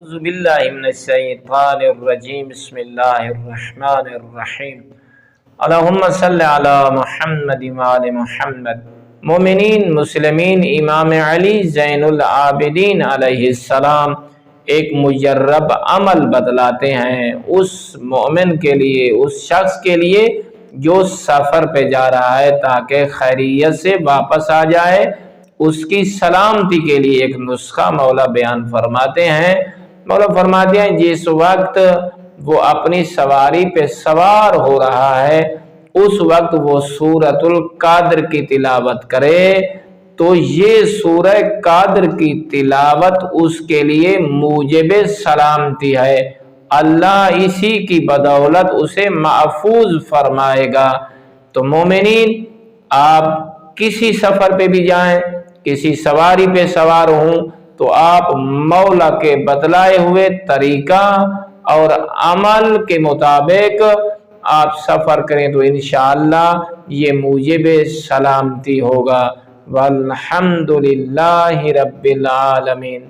أعوذ بالله من الشيطان الرجيم بسم الله الرحمن الرحیم اللہم صلی علی محمد وآل محمد۔ مومنین مسلمین امام علی زین العابدین علیہ السلام ایک مجرب عمل بتلاتے ہیں اس مومن کے لیے، اس شخص کے لیے جو سفر پہ جا رہا ہے تاکہ خیریت سے واپس آ جائے، اس کی سلامتی کے لیے ایک نسخہ مولا بیان فرماتے ہیں۔ مولا فرماتے ہیں جس وقت وہ اپنی سواری پہ سوار ہو رہا ہے اس وقت وہ سورۃ القادر کی تلاوت کرے تو یہ سورہ قادر کی تلاوت اس کے لیے موجب سلامتی ہے، اللہ اسی کی بدولت اسے محفوظ فرمائے گا۔ تو مومنین، آپ کسی سفر پہ بھی جائیں، کسی سواری پہ سوار ہوں تو آپ مولا کے بتلائے ہوئے طریقہ اور عمل کے مطابق آپ سفر کریں تو انشاءاللہ یہ موجب سلامتی ہوگا۔ والحمدللہ رب العالمین۔